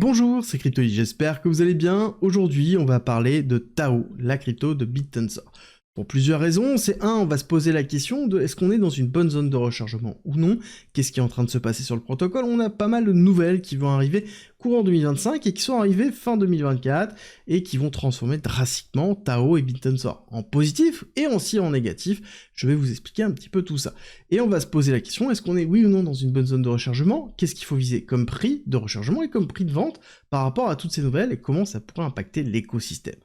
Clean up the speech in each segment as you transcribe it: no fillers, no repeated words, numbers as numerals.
Bonjour, c'est Cryptoly, j'espère que vous allez bien. Aujourd'hui, on va parler de Tao, la crypto de BitTensor. Pour plusieurs raisons, c'est on va se poser la question de est-ce qu'on est dans une bonne zone de rechargement ou non? Qu'est-ce qui est en train de se passer sur le protocole? On a pas mal de nouvelles qui vont arriver courant 2025 et qui sont arrivées fin 2024 et qui vont transformer drastiquement Tao et BitTensor en positif et aussi en négatif. Je vais vous expliquer un petit peu tout ça. Et on va se poser la question, est-ce qu'on est oui ou non dans une bonne zone de rechargement? Qu'est-ce qu'il faut viser comme prix de rechargement et comme prix de vente par rapport à toutes ces nouvelles et comment ça pourrait impacter l'écosystème?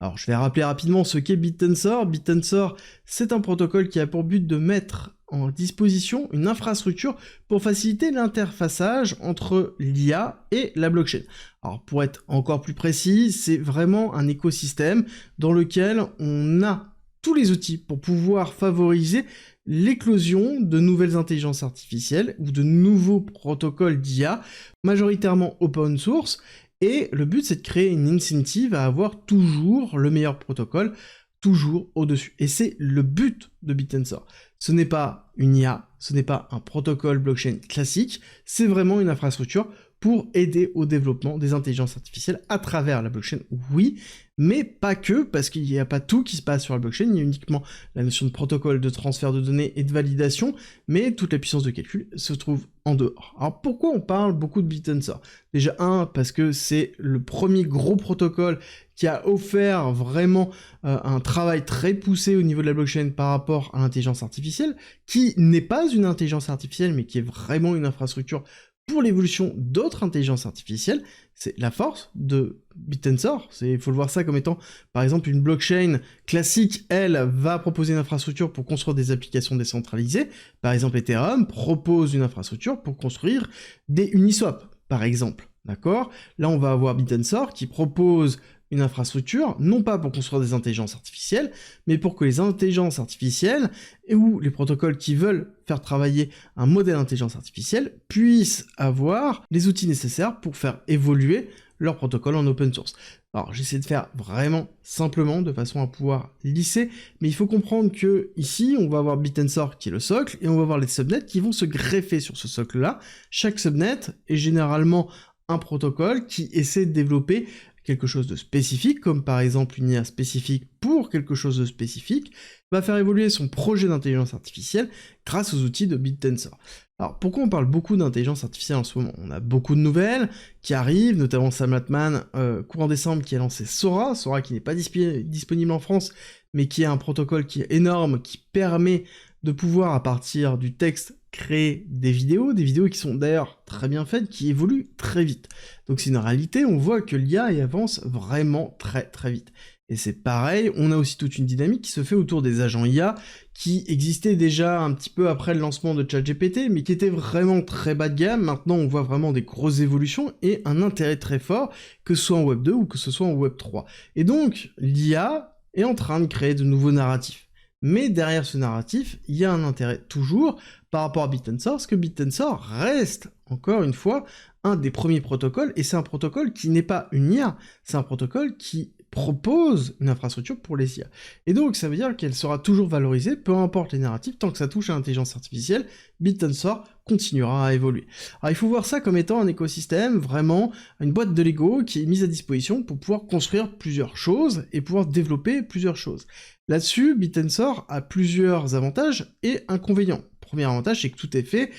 Alors, je vais rappeler rapidement ce qu'est BitTensor. BitTensor, c'est un protocole qui a pour but de mettre en disposition une infrastructure pour faciliter l'interfaçage entre l'IA et la blockchain. Alors, pour être encore plus précis, c'est vraiment un écosystème dans lequel on a tous les outils pour pouvoir favoriser l'éclosion de nouvelles intelligences artificielles ou de nouveaux protocoles d'IA, majoritairement open source. Et le but, c'est de créer une incentive à avoir toujours le meilleur protocole, toujours au-dessus. Et c'est le but de BitTensor. Ce n'est pas une IA, ce n'est pas un protocole blockchain classique, c'est vraiment une infrastructure pour aider au développement des intelligences artificielles à travers la blockchain, oui, mais pas que, parce qu'il n'y a pas tout qui se passe sur la blockchain, il y a uniquement la notion de protocole de transfert de données et de validation, mais toute la puissance de calcul se trouve en dehors. Alors pourquoi on parle beaucoup de BitTensor? Déjà parce que c'est le premier gros protocole qui a offert vraiment un travail très poussé au niveau de la blockchain par rapport à l'intelligence artificielle, qui n'est pas une intelligence artificielle, mais qui est vraiment une infrastructure pour l'évolution d'autres intelligences artificielles. C'est la force de BitTensor. Il faut le voir ça comme étant, par exemple, une blockchain classique, elle, va proposer une infrastructure pour construire des applications décentralisées. Par exemple, Ethereum propose une infrastructure pour construire des Uniswap, par exemple. D'accord? Là, on va avoir BitTensor qui propose une infrastructure, non pas pour construire des intelligences artificielles, mais pour que les intelligences artificielles, ou les protocoles qui veulent faire travailler un modèle d'intelligence artificielle, puissent avoir les outils nécessaires pour faire évoluer leur protocole en open source. Alors j'essaie de faire vraiment simplement, de façon à pouvoir lisser, mais il faut comprendre que ici, on va avoir BitTensor qui est le socle, et on va avoir les subnets qui vont se greffer sur ce socle-là. Chaque subnet est généralement un protocole qui essaie de développer quelque chose de spécifique, comme par exemple une IA spécifique pour quelque chose de spécifique, va faire évoluer son projet d'intelligence artificielle grâce aux outils de BitTensor. Alors pourquoi on parle beaucoup d'intelligence artificielle en ce moment? On a beaucoup de nouvelles qui arrivent, notamment Sam Altman, courant décembre, qui a lancé Sora qui n'est pas disponible en France, mais qui est un protocole qui est énorme, qui permet de pouvoir, à partir du texte, créer des vidéos qui sont d'ailleurs très bien faites, qui évoluent très vite. Donc c'est une réalité, on voit que l'IA avance vraiment très très vite. Et c'est pareil, on a aussi toute une dynamique qui se fait autour des agents IA, qui existaient déjà un petit peu après le lancement de ChatGPT, mais qui étaient vraiment très bas de gamme. Maintenant on voit vraiment des grosses évolutions et un intérêt très fort, que ce soit en Web 2 ou que ce soit en Web 3. Et donc l'IA est en train de créer de nouveaux narratifs. Mais derrière ce narratif, il y a un intérêt toujours par rapport à BitTensor, parce que BitTensor reste, encore une fois, un des premiers protocoles, et c'est un protocole qui n'est pas une IA, c'est un protocole qui propose une infrastructure pour les IA. Et donc ça veut dire qu'elle sera toujours valorisée, peu importe les narratifs, tant que ça touche à l'intelligence artificielle, BitTensor continuera à évoluer. Alors il faut voir ça comme étant un écosystème, vraiment une boîte de Lego qui est mise à disposition pour pouvoir construire plusieurs choses et pouvoir développer plusieurs choses. Là-dessus, BitTensor a plusieurs avantages et inconvénients. Premier avantage, c'est que tout est fait.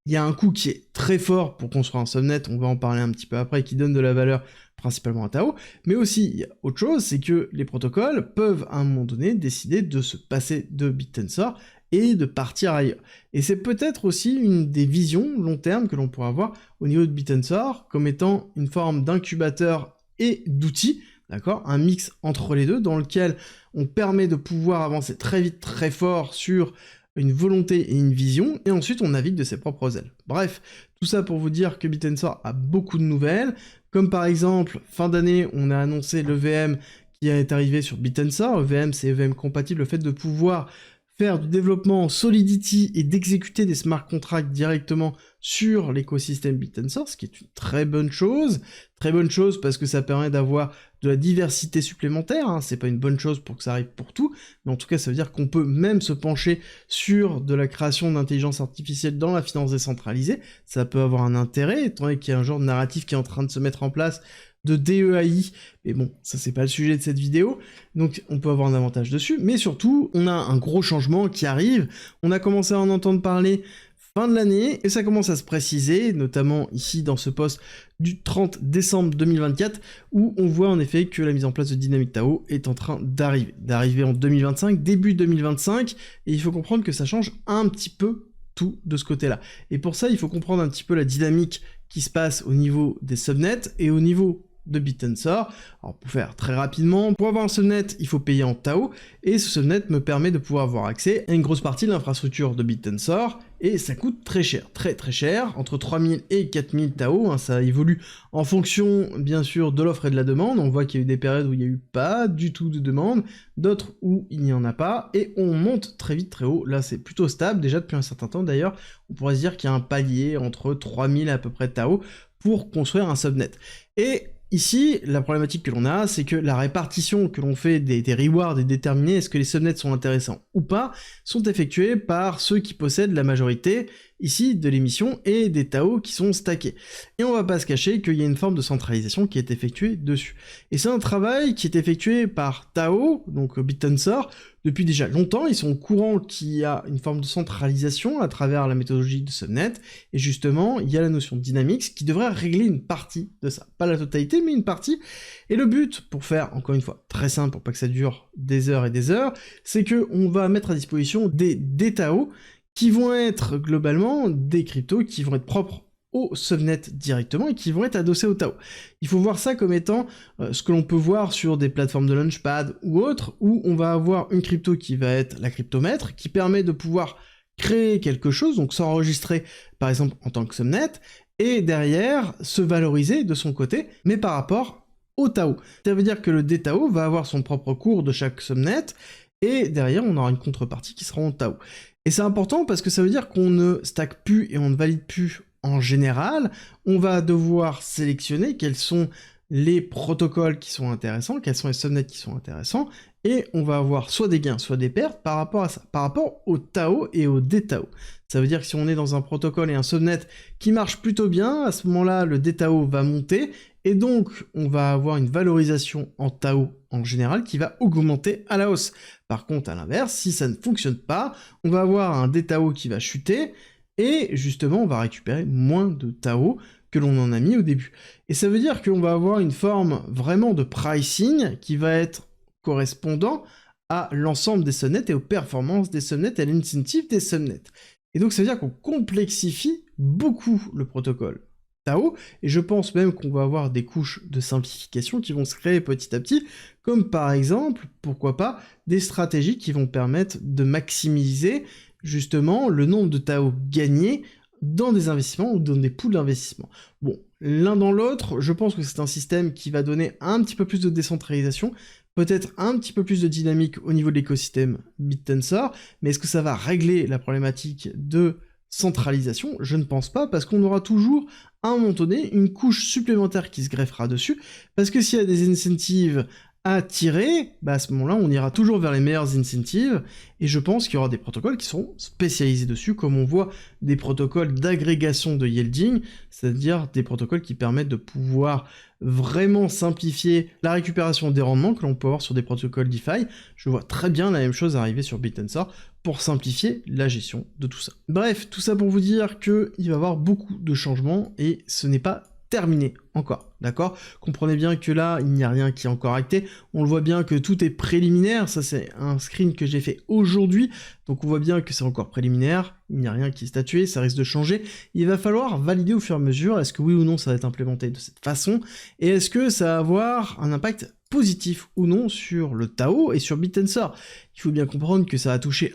Il y a un coût qui est très fort pour construire un subnet, on va en parler un petit peu après, qui donne de la valeur principalement à Tao, mais aussi, il y a autre chose, c'est que les protocoles peuvent à un moment donné décider de se passer de BitTensor et de partir ailleurs. Et c'est peut-être aussi une des visions long terme que l'on pourrait avoir au niveau de BitTensor, comme étant une forme d'incubateur et d'outils, d'accord, un mix entre les deux, dans lequel on permet de pouvoir avancer très vite, très fort sur une volonté et une vision, et ensuite on navigue de ses propres ailes. Bref, tout ça pour vous dire que BitTensor a beaucoup de nouvelles, comme par exemple, fin d'année, on a annoncé l'EVM qui est arrivé sur BitTensor. EVM, c'est EVM compatible, le fait de pouvoir faire du développement en Solidity et d'exécuter des smart contracts directement sur l'écosystème BitTensor, ce qui est une très bonne chose. Très bonne chose parce que ça permet d'avoir de la diversité supplémentaire, hein. C'est pas une bonne chose pour que ça arrive pour tout, mais en tout cas ça veut dire qu'on peut même se pencher sur de la création d'intelligence artificielle dans la finance décentralisée. Ça peut avoir un intérêt, étant donné qu'il y a un genre de narratif qui est en train de se mettre en place de DEAI, mais bon, ça c'est pas le sujet de cette vidéo, donc on peut avoir un avantage dessus, mais surtout, on a un gros changement qui arrive, on a commencé à en entendre parler fin de l'année, et ça commence à se préciser, notamment ici dans ce post du 30 décembre 2024, où on voit en effet que la mise en place de Dynamic DAO est en train d'arriver en 2025, début 2025, et il faut comprendre que ça change un petit peu tout de ce côté-là. Et pour ça, il faut comprendre un petit peu la dynamique qui se passe au niveau des subnets et au niveau de BitTensor. Alors pour faire très rapidement, pour avoir un subnet, il faut payer en Tao, et ce subnet me permet de pouvoir avoir accès à une grosse partie de l'infrastructure de BitTensor, et ça coûte très cher, très cher, entre 3000 et 4000 Tao, hein, ça évolue en fonction bien sûr de l'offre et de la demande. On voit qu'il y a eu des périodes où il n'y a eu pas du tout de demande, d'autres où il n'y en a pas, et on monte très vite très haut. Là c'est plutôt stable, déjà depuis un certain temps d'ailleurs, on pourrait se dire qu'il y a un palier entre 3000 à peu près Tao pour construire un subnet. Et ici, la problématique que l'on a, c'est que la répartition que l'on fait des rewards est déterminée, est-ce que les subnets sont intéressants ou pas, sont effectués par ceux qui possèdent la majorité, ici, de l'émission, et des Tao qui sont stackés. Et on va pas se cacher qu'il y a une forme de centralisation qui est effectuée dessus. Et c'est un travail qui est effectué par Tao, donc BitTensor, depuis déjà longtemps. Ils sont au courant qu'il y a une forme de centralisation à travers la méthodologie de subnet, et justement, il y a la notion de Dynamics qui devrait régler une partie de ça. Pas la totalité, mais une partie. Et le but, pour faire, encore une fois, très simple, pour pas que ça dure des heures et des heures, c'est que on va mettre à disposition des Tao qui vont être globalement des cryptos qui vont être propres au subnet directement et qui vont être adossés au Tao. Il faut voir ça comme étant ce que l'on peut voir sur des plateformes de Launchpad ou autres, où on va avoir une crypto qui va être la cryptomètre, qui permet de pouvoir créer quelque chose, donc s'enregistrer par exemple en tant que subnet, et derrière se valoriser de son côté, mais par rapport au Tao. Ça veut dire que le DTAO va avoir son propre cours de chaque subnet, et derrière on aura une contrepartie qui sera en Tao. Et c'est important parce que ça veut dire qu'on ne stack plus et on ne valide plus en général, on va devoir sélectionner quels sont les protocoles qui sont intéressants, quels sont les subnets qui sont intéressants, et on va avoir soit des gains, soit des pertes par rapport à ça, par rapport au Tao et au DTAO. Ça veut dire que si on est dans un protocole et un subnet qui marche plutôt bien, à ce moment-là, le DTAO va monter, et donc on va avoir une valorisation en Tao en général qui va augmenter à la hausse. Par contre, à l'inverse, si ça ne fonctionne pas, on va avoir un DTAO qui va chuter, et justement on va récupérer moins de Tao que l'on en a mis au début. Et ça veut dire qu'on va avoir une forme vraiment de pricing qui va être correspondant à l'ensemble des subnets et aux performances des subnets et à l'incentive des subnets. Et donc ça veut dire qu'on complexifie beaucoup le protocole Tao, et je pense même qu'on va avoir des couches de simplification qui vont se créer petit à petit, comme par exemple, pourquoi pas, des stratégies qui vont permettre de maximiser justement le nombre de Tao gagnés dans des investissements ou dans des pools d'investissement. Bon, l'un dans l'autre, je pense que c'est un système qui va donner un petit peu plus de décentralisation, peut-être un petit peu plus de dynamique au niveau de l'écosystème BitTensor, mais est-ce que ça va régler la problématique de centralisation? Je ne pense pas, parce qu'on aura toujours, à un moment donné, une couche supplémentaire qui se greffera dessus, parce que s'il y a des incentives à tirer, bah à ce moment-là, on ira toujours vers les meilleurs incentives, et je pense qu'il y aura des protocoles qui seront spécialisés dessus, comme on voit des protocoles d'agrégation de yielding, c'est-à-dire des protocoles qui permettent de pouvoir vraiment simplifier la récupération des rendements que l'on peut avoir sur des protocoles DeFi. Je vois très bien la même chose arriver sur BitTensor pour simplifier la gestion de tout ça. Bref, tout ça pour vous dire qu'il va y avoir beaucoup de changements, et ce n'est pas terminé encore, d'accord? Comprenez bien que là, il n'y a rien qui est encore acté, on le voit bien que tout est préliminaire, ça c'est un screen que j'ai fait aujourd'hui, donc on voit bien que c'est encore préliminaire, il n'y a rien qui est statué, ça risque de changer, il va falloir valider au fur et à mesure, est-ce que oui ou non ça va être implémenté de cette façon, et est-ce que ça va avoir un impact positif ou non sur le Tao et sur BitTensor. Il faut bien comprendre que ça va toucher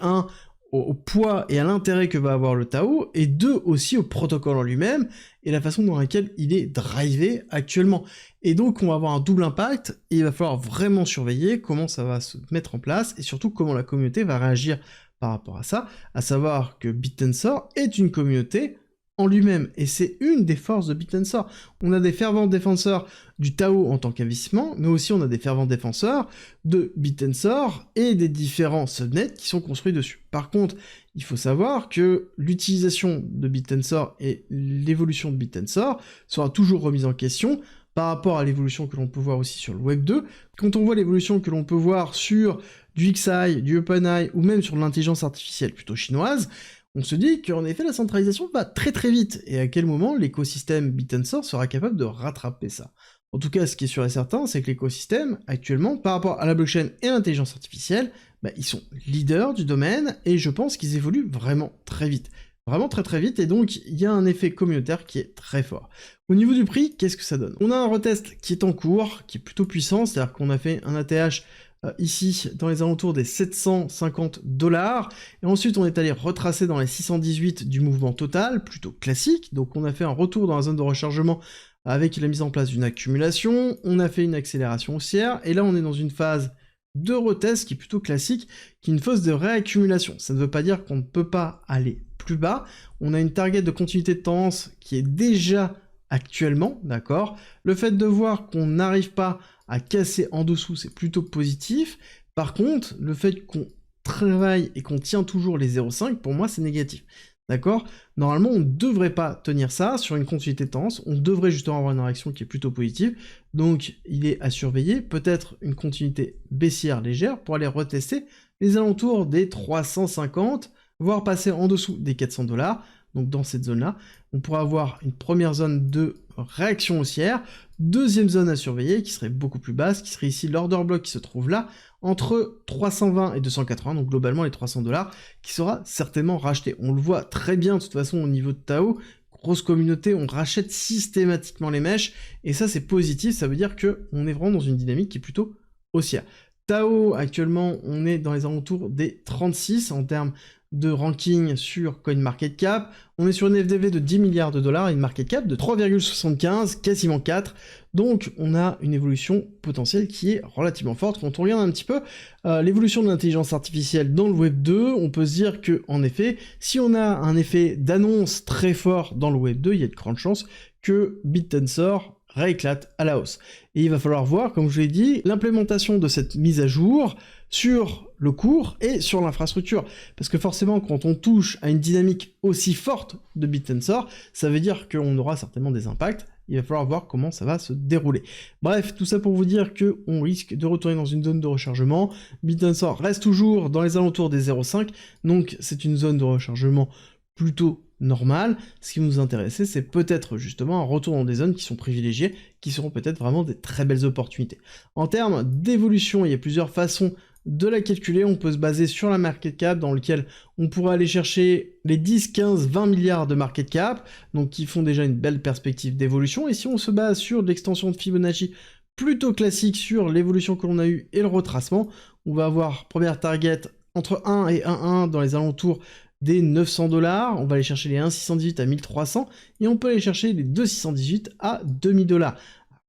au poids et à l'intérêt que va avoir le Tao, et 2 aussi au protocole en lui-même, et la façon dans laquelle il est drivé actuellement. Et donc on va avoir un double impact, et il va falloir vraiment surveiller comment ça va se mettre en place, et surtout comment la communauté va réagir par rapport à ça, à savoir que BitTensor est une communauté en lui-même, et c'est une des forces de Bit&Sword. On a des fervents défenseurs du Tao en tant qu'investissement, mais aussi on a des fervents défenseurs de Bit&Sword et des différents subnets qui sont construits dessus. Par contre, il faut savoir que l'utilisation de Bit&Sword et l'évolution de Bit&Sword sera toujours remise en question par rapport à l'évolution que l'on peut voir aussi sur le Web 2. Quand on voit l'évolution que l'on peut voir sur du XAI, du OpenAI, ou même sur l'intelligence artificielle plutôt chinoise, on se dit qu'en effet la centralisation va très très vite, et à quel moment l'écosystème Bit&Sword sera capable de rattraper ça. En tout cas, ce qui est sûr et certain, c'est que l'écosystème, actuellement, par rapport à la blockchain et à l'intelligence artificielle, ils sont leaders du domaine, et je pense qu'ils évoluent vraiment très vite. Vraiment très très vite, et donc il y a un effet communautaire qui est très fort. Au niveau du prix, qu'est-ce que ça donne? On a un retest qui est en cours, qui est plutôt puissant, c'est-à-dire qu'on a fait un ATH ici dans les alentours des 750 $, et ensuite on est allé retracer dans les 618 du mouvement total, plutôt classique, donc on a fait un retour dans la zone de rechargement avec la mise en place d'une accumulation, on a fait une accélération haussière, et là on est dans une phase de retest qui est plutôt classique, qui est une phase de réaccumulation. Ça ne veut pas dire qu'on ne peut pas aller plus bas, on a une target de continuité de tendance qui est déjà actuellement, d'accord? Le fait de voir qu'on n'arrive pas à casser en dessous, c'est plutôt positif. Par contre, le fait qu'on travaille et qu'on tient toujours les 0,5, pour moi, c'est négatif. D'accord? Normalement, on ne devrait pas tenir ça sur une continuité de tendance, on devrait justement avoir une réaction qui est plutôt positive, donc il est à surveiller, peut-être une continuité baissière légère pour aller retester les alentours des 350, voire passer en dessous des 400 $. Donc dans cette zone-là, on pourra avoir une première zone de réaction haussière, deuxième zone à surveiller qui serait beaucoup plus basse, qui serait ici l'order block qui se trouve là, entre 320 et 280, donc globalement les 300 $, qui sera certainement racheté. On le voit très bien de toute façon au niveau de Tao, grosse communauté, on rachète systématiquement les mèches, et ça c'est positif, ça veut dire qu'on est vraiment dans une dynamique qui est plutôt haussière. Tao, actuellement, on est dans les alentours des 36 en termes de ranking sur CoinMarketCap. On est sur une FDV de 10 milliards de dollars et une market cap de 3,75, quasiment 4. Donc on a une évolution potentielle qui est relativement forte. Quand on regarde un petit peu l'évolution de l'intelligence artificielle dans le Web 2, on peut se dire que, en effet, si on a un effet d'annonce très fort dans le Web 2, il y a de grandes chances que Bit&Sword rééclate à la hausse. Et il va falloir voir, comme je l'ai dit, l'implémentation de cette mise à jour sur le cours et sur l'infrastructure. Parce que forcément, quand on touche à une dynamique aussi forte de Bit&Sword, ça veut dire qu'on aura certainement des impacts. Il va falloir voir comment ça va se dérouler. Bref, tout ça pour vous dire qu'on risque de retourner dans une zone de rechargement. Bit&Sword reste toujours dans les alentours des 0,5, donc c'est une zone de rechargement plutôt normal. Ce qui nous intéressait, c'est peut-être justement un retour dans des zones qui sont privilégiées, qui seront peut-être vraiment des très belles opportunités. En termes d'évolution, il y a plusieurs façons de la calculer. On peut se baser sur la market cap, dans lequel on pourrait aller chercher les 10, 15, 20 milliards de market cap, donc qui font déjà une belle perspective d'évolution. Et si on se base sur l'extension de Fibonacci plutôt classique sur l'évolution que l'on a eue et le retracement, on va avoir première target entre 1 et 1,1 dans les alentours des 900 $, on va aller chercher les 1,618 à 1300, et on peut aller chercher les 2,618 à 2000 $.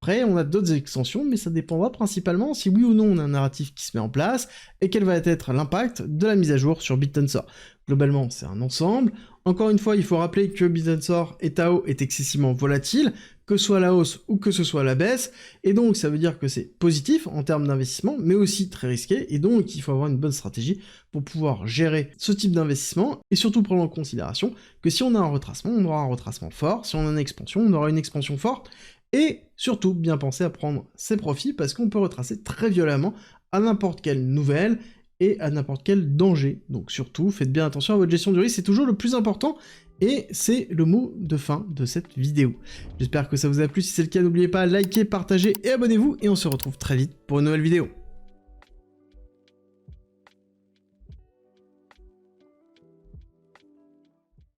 Après, on a d'autres extensions, mais ça dépendra principalement si oui ou non on a un narratif qui se met en place, et quel va être l'impact de la mise à jour sur Bit&Sword. Globalement, c'est un ensemble. Encore une fois, il faut rappeler que Bit&Sword et Tao est excessivement volatile, que ce soit à la hausse ou que ce soit à la baisse, et donc ça veut dire que c'est positif en termes d'investissement, mais aussi très risqué, et donc il faut avoir une bonne stratégie pour pouvoir gérer ce type d'investissement, et surtout prendre en considération que si on a un retracement, on aura un retracement fort, si on a une expansion, on aura une expansion forte, et surtout bien penser à prendre ses profits, parce qu'on peut retracer très violemment à n'importe quelle nouvelle, et à n'importe quel danger. Donc surtout, faites bien attention à votre gestion du risque, c'est toujours le plus important, et c'est le mot de fin de cette vidéo. J'espère que ça vous a plu, si c'est le cas, n'oubliez pas, likez, partagez et abonnez-vous, et on se retrouve très vite pour une nouvelle vidéo.